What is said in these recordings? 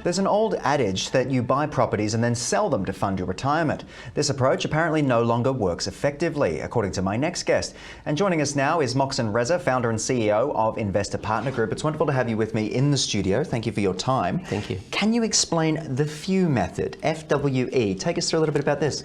There's an old adage that you buy properties and then sell them to fund your retirement. This approach apparently no longer works effectively, according to my next guest. And joining us now is Mohsen Reza, founder and CEO of Investor Partner Group. It's wonderful to have you with me in the studio. Thank you for your time. Thank you. Can you explain the FWE method, FWE? Take us through a little bit about this.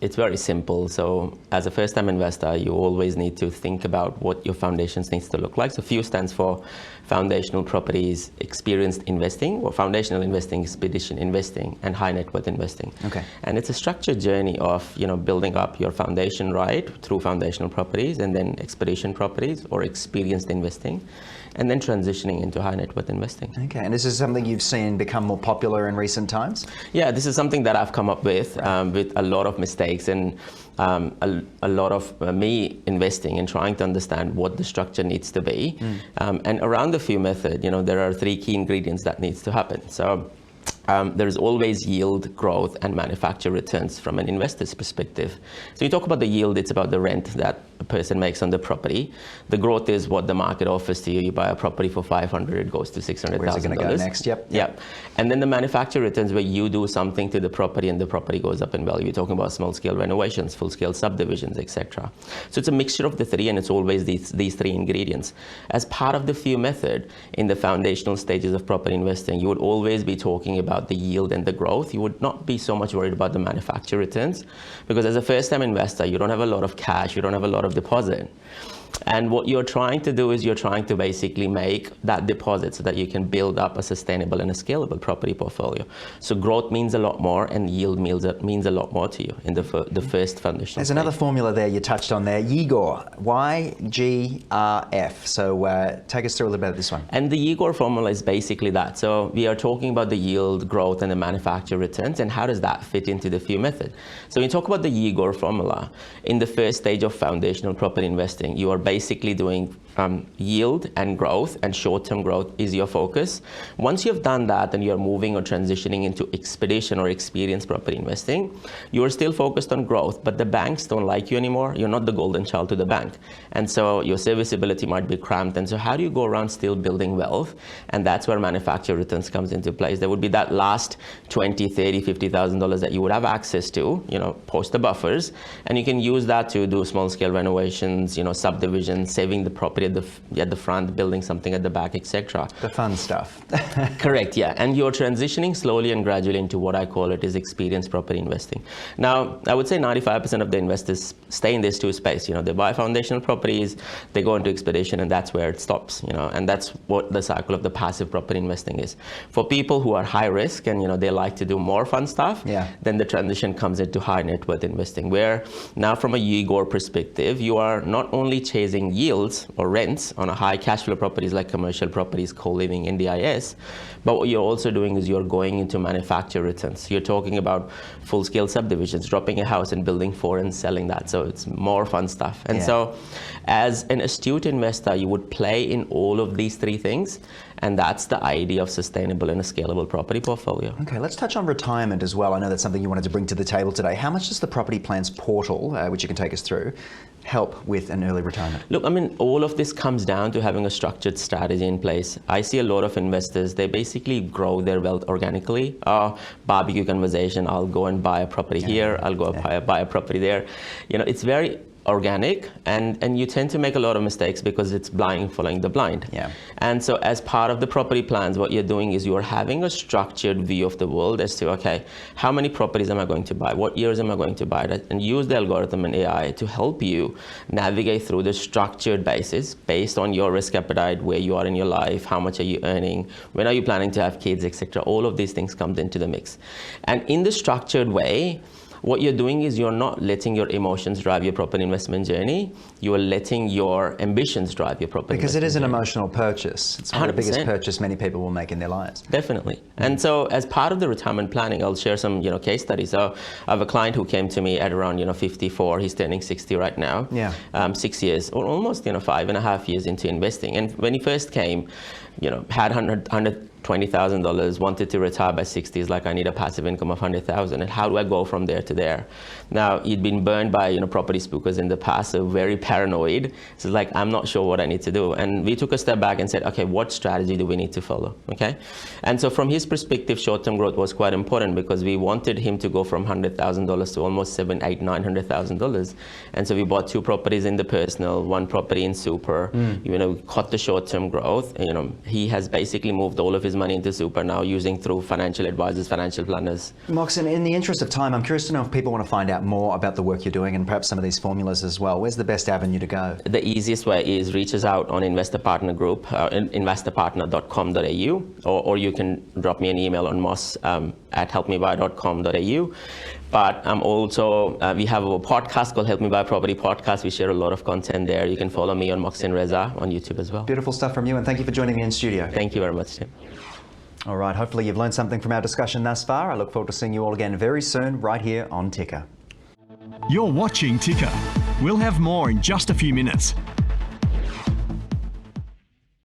It's very simple. So as a first-time investor, you always need to think about what your foundations needs to look like. So FWE stands for Foundational Properties Experienced Investing, or Foundational Investing, Expedition Investing, and High Net Worth Investing. Okay. And it's a structured journey of building up your foundation right through foundational properties, and then expedition properties or experienced investing, and then transitioning into high net worth investing. Okay, and this is something you've seen become more popular in recent times? Yeah, this is something that I've come up with a lot of mistakes and a lot of me investing and trying to understand what the structure needs to be. And around the FWE method, there are three key ingredients that needs to happen. So there is always yield, growth, and manufacture returns from an investor's perspective. So you talk about the yield, it's about the rent that a person makes on the property. The growth is what the market offers to you. You buy a property for $500, it goes to $600,000. Where's it going to go next? Yep. And then the manufacture returns, where you do something to the property and the property goes up in value. You're talking about small-scale renovations, full-scale subdivisions, etc. So it's a mixture of the three, and it's always these three ingredients. As part of the FWE method, in the foundational stages of property investing, you would always be talking about the yield and the growth. You would not be so much worried about the manufacture returns, because as a first-time investor, you don't have a lot of cash, you don't have a lot of deposit. And what you're trying to do is you're trying to basically make that deposit so that you can build up a sustainable and a scalable property portfolio. So growth means a lot more, and yield means a lot more to you in the first foundational There's stage. another formula there you touched on there, YGOR, YGRF. So take us through a little bit of this one. And the YGOR formula is basically that. So we are talking about the yield, growth, and the manufacture returns, and how does that fit into the FWE method? So when you talk about the YGOR formula, in the first stage of foundational property investing, you are basically doing yield and growth, and short-term growth is your focus. Once you've done that and you're moving or transitioning into expedition or experienced property investing, you're still focused on growth, but the banks don't like you anymore. You're not the golden child to the bank. And so your serviceability might be cramped. And so how do you go around still building wealth? And that's where manufacture returns comes into place. There would be that last $20,000, $30,000, $50,000 that you would have access to, post the buffers, and you can use that to do small-scale renovations, subdivisions, saving the property at the front, building something at the back, etc. The fun stuff. Correct, yeah. And you're transitioning slowly and gradually into what I call it is experienced property investing. Now, I would say 95% of the investors stay in this two space. They buy foundational properties, they go into expedition, and that's where it stops. And that's what the cycle of the passive property investing is. For people who are high risk and they like to do more fun stuff, then the transition comes into high net worth investing, where now from a YGOR perspective, you are not only chasing yields or rents on a high cash flow properties like commercial properties, co-living, NDIS, but what you're also doing is you're going into manufacture returns. You're talking about full-scale subdivisions, dropping a house and building 4 and selling that. So it's more fun stuff. And so as an astute investor, you would play in all of these three things, and that's the idea of sustainable and a scalable property portfolio. Okay, let's touch on retirement as well. I know that's something you wanted to bring to the table today. How much does the Property Plans portal, which you can take us through, help with an early retirement? Look, all of this comes down to having a structured strategy in place. I see a lot of investors, they basically grow their wealth organically. Barbecue conversation, I'll go and buy a property here, I'll go buy a property there. It's very organic, and you tend to make a lot of mistakes because it's blind following the blind. And so as part of the property plans, what you're doing is you're having a structured view of the world as to, okay, how many properties am I going to buy? What years am I going to buy that? And use the algorithm and AI to help you navigate through the structured basis based on your risk appetite, where you are in your life, how much are you earning, when are you planning to have kids, etc. All of these things come into the mix. And in the structured way, what you're doing is you're not letting your emotions drive your property investment journey. You are letting your ambitions drive your property Because it is an journey. emotional purchase. It's one of the 100%. biggest purchase many people will make in their lives. Definitely. And so as part of the retirement planning, I'll share some case studies. So I have a client who came to me at around 54. He's turning 60 right now. 6 years, or almost 5.5 years into investing. And when he first came, had $120,000, wanted to retire by 60. He's like, I need a passive income of 100,000, and how do I go from there to there? Now, he'd been burned by property spookers in the past, so very paranoid. So it's like, I'm not sure what I need to do. And we took a step back and said, okay, what strategy do we need to follow? Okay. And so from his perspective, short-term growth was quite important because we wanted him to go from $100,000 to almost $700,000, $800,000, $900,000. And so we bought 2 properties in the personal, 1 property in super. You know, we caught the short-term growth. You know, he has basically moved all of his money into super now, using through financial advisors, financial planners. Moxon, in the interest of time, I'm curious to know if people want to find out more about the work you're doing and perhaps some of these formulas as well. Where's the best avenue to go? The easiest way is reach us out on Investor Partner Group, investorpartner.com.au, or you can drop me an email on moss@helpmebuy.com.au. But I'm also, we have a podcast called Help Me Buy Property Podcast. We share a lot of content there. You can follow me on Moxon Reza on YouTube as well. Beautiful stuff from you, and thank you for joining me in studio. Thank you very much, Tim. All right, hopefully you've learned something from our discussion thus far. I look forward to seeing you all again very soon, right here on Ticker. You're watching Ticker. We'll have more in just a few minutes.